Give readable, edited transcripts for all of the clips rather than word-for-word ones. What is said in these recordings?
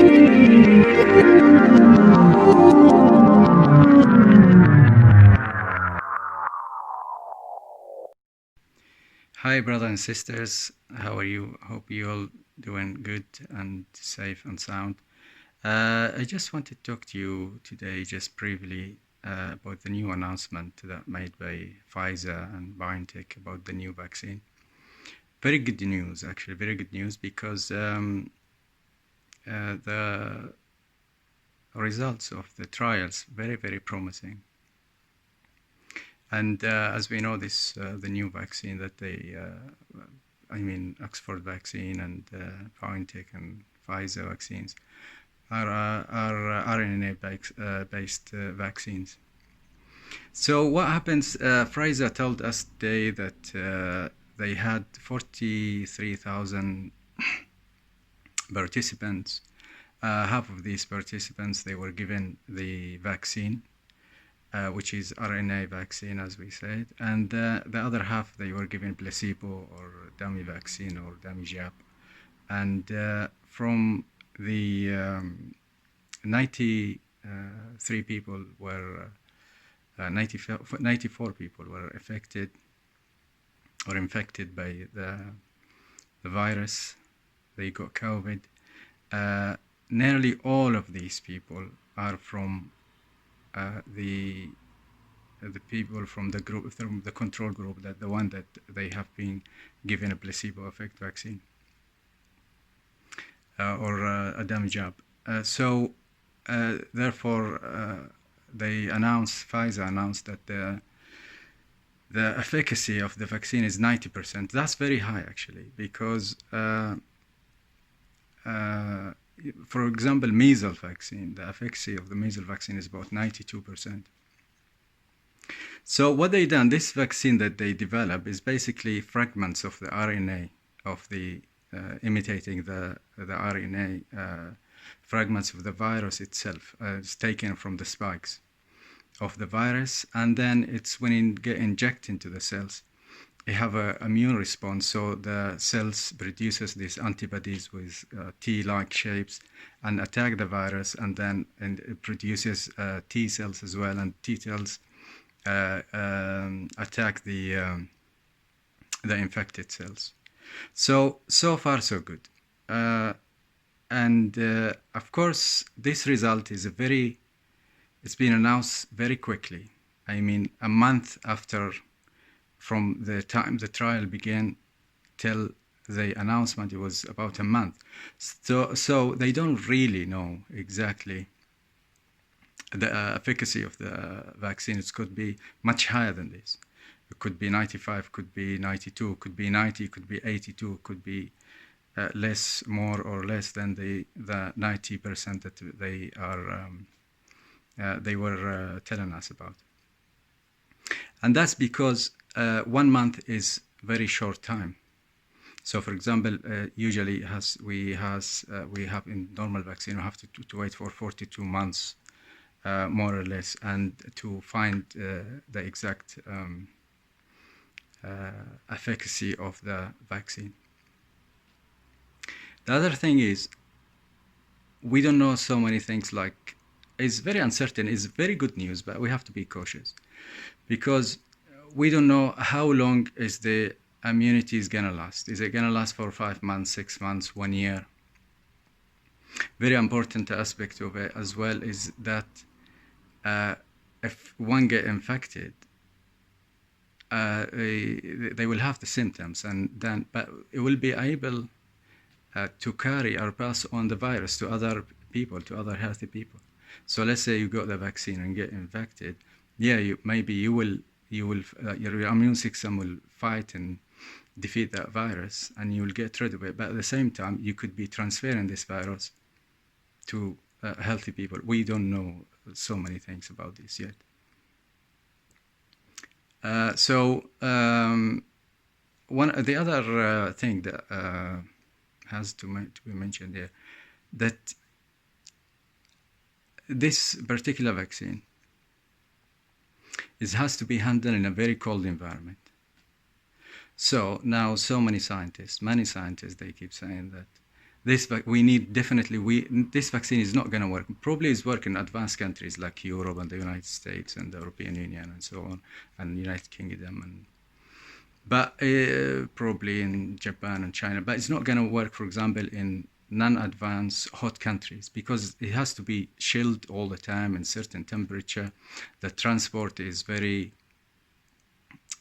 Hi, brothers and sisters. How are you? Hope you all doing good and safe and sound. I just wanted to talk to you today, just briefly, about the new announcement that made by Pfizer and Biontech about the new vaccine. Very good news, actually, very good news, because the results of the trials very, very promising. And as we know, this the new vaccine that they, Oxford vaccine and BioNTech and Pfizer vaccines are RNA-based vaccines. So what happens? Pfizer told us today that they had 43,000 participants. Half of these participants, they were given the vaccine, which is RNA vaccine, as we said, and the other half, they were given placebo or dummy vaccine or dummy jab. And from the 93 people were, 94 people were affected or infected by the virus. They got COVID. Nearly all of these people are from the people from the group, from the control group, that the one that they have been given a placebo effect vaccine or a dummy jab. Therefore, Pfizer announced that the efficacy of the vaccine is 90%. That's very high, actually, because for example, measles vaccine, the efficacy of the measles vaccine is about 92%. So what they done, this vaccine that they develop is basically fragments of the RNA of the imitating the RNA fragments of the virus itself. It's taken from the spikes of the virus, and then it's when it get injected into the cells, they have an immune response, so the cells produces these antibodies with T-like shapes and attack the virus, and then it produces T cells as well, and T cells attack the infected cells. So far so good. Of course, this result is it's been announced very quickly. I mean, a month after from the time the trial began till the announcement, it was about a month. So they don't really know exactly the efficacy of the vaccine. It could be much higher than this. It could be 95, could be 92, could be 90, could be 82, could be less, more or less than the 90% that they were telling us about. And that's because 1 month is very short time. So, for example, usually we have in normal vaccine, we have to wait for 42 months, more or less, and to find the exact efficacy of the vaccine. The other thing is, we don't know so many things, like, it's very uncertain. It's very good news, but we have to be cautious, because we don't know how long is the immunity is gonna last. Is it gonna last for 5 months, 6 months, 1 year? Very important aspect of it as well is that if one get infected, they will have the symptoms, but it will be able to carry or pass on the virus to other people, to other healthy people. So let's say you got the vaccine and get infected. Yeah, your immune system will fight and defeat that virus, and you will get rid of it. But at the same time, you could be transferring this virus to healthy people. We don't know so many things about this yet. The other thing that has to be mentioned here, that this particular vaccine has to be handled in a very cold environment. So now many scientists, they keep saying that We need definitely, this vaccine is not going to work. Probably it's work in advanced countries like Europe and the United States and the European Union and so on, and United Kingdom, and but probably in Japan and China. But it's not going to work, for example, in non-advanced hot countries because it has to be chilled all the time in certain temperature. The transport is very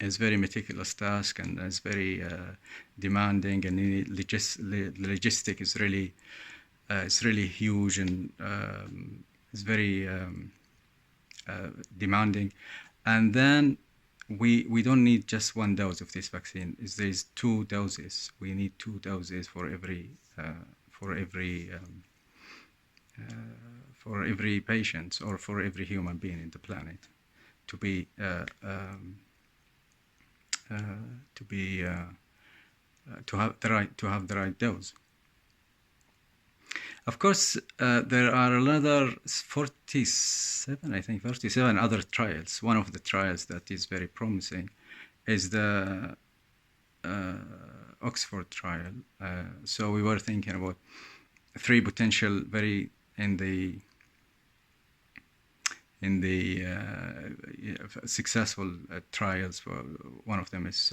meticulous task, and it's very demanding, and logistic is really it's really huge, and it's very demanding. And then we don't need just one dose of this vaccine. There's 2 doses. We need 2 doses for every patient or for every human being in the planet to be to have the right dose. Of course, there are another 47, I think 47 other trials. One of the trials that is very promising is the Oxford trial. So we were thinking about 3 potential very in the successful trials. One of them is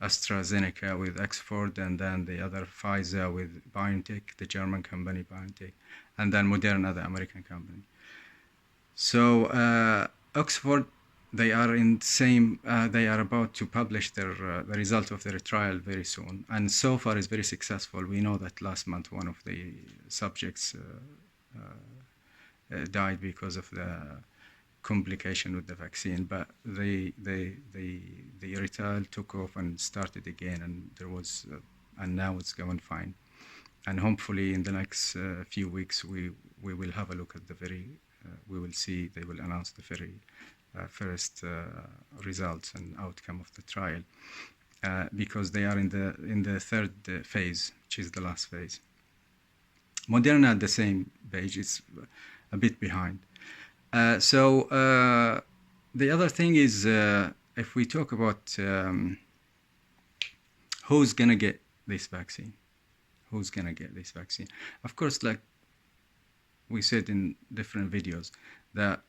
AstraZeneca with Oxford, and then the other Pfizer with BioNTech, the German company BioNTech, and then Moderna, the American company. So Oxford, they are they are about to publish the result of their trial very soon, and so far is very successful. We know that last month one of the subjects died because of the complication with the vaccine, but the trial took off and started again, and there was and now it's going fine, and hopefully in the next few weeks we will have a look at we will see, they will announce the very first results and outcome of the trial, because they are in the 3rd phase, which is the last phase. Moderna at the same page, is a bit behind. So the other thing is, if we talk about who's going to get this vaccine, of course, like we said in different videos, that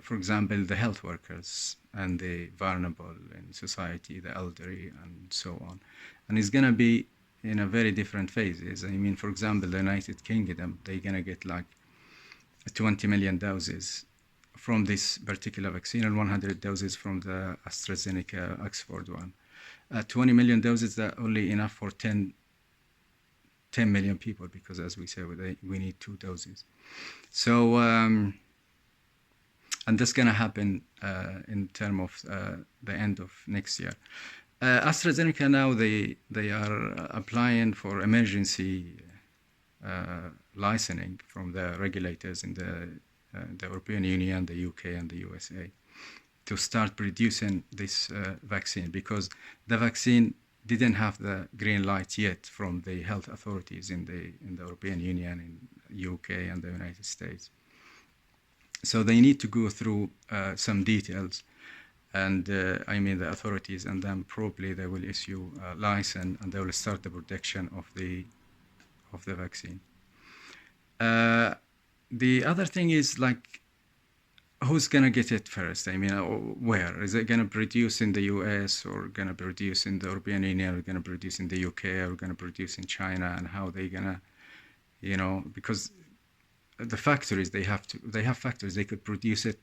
for example, the health workers and the vulnerable in society, the elderly and so on, and it's going to be in a very different phases. I mean, for example, the United Kingdom, they're going to get like 20 million doses from this particular vaccine and 100 doses from the AstraZeneca Oxford one. 20 million doses, that only enough for 10 million people, because as we say, we need 2 doses. So, and that's going to happen in terms of the end of next year. AstraZeneca now, they are applying for emergency licensing from the regulators in the European Union, the UK and the USA to start producing this vaccine, because the vaccine didn't have the green light yet from the health authorities in the European Union, in UK and the United States. So they need to go through some details, and I mean the authorities, and then probably they will issue a license and they will start the production of the vaccine. The other thing is, like, who's gonna get it first? I mean, where is it gonna produce in the US, or gonna produce in the European Union, or gonna produce in the UK, or gonna produce in China? And how they gonna, because the factories, they have factories, they could produce it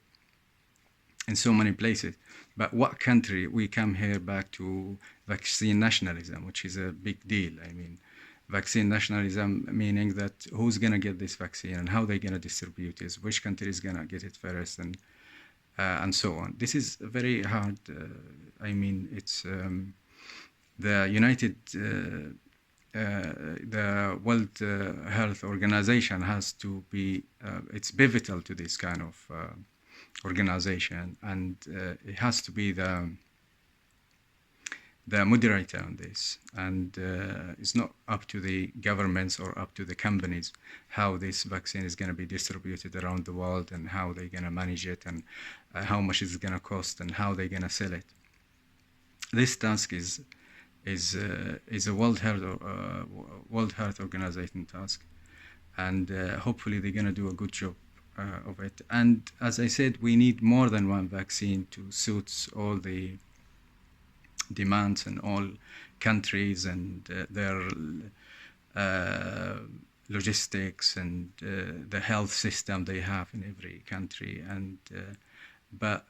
in so many places. But what country? We come here back to vaccine nationalism, which is a big deal. I mean, vaccine nationalism, meaning that who's going to get this vaccine and how they're going to distribute it, which country is going to get it first, and so on. This is very hard. I mean, it's the the World Health Organization has to be, it's pivotal to this kind of organization, and it has to be the moderator on this, and it's not up to the governments or up to the companies how this vaccine is going to be distributed around the world, and how they're going to manage it, and how much it's going to cost, and how they're going to sell it. This task is is a World Health Organization task, and hopefully they're going to do a good job of it. And as I said, we need more than one vaccine to suit all the demands in all countries and their logistics and the health system they have in every country. And but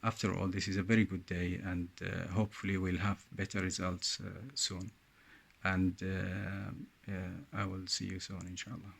after all, this is a very good day, and hopefully we'll have better results soon. And I will see you soon, inshallah.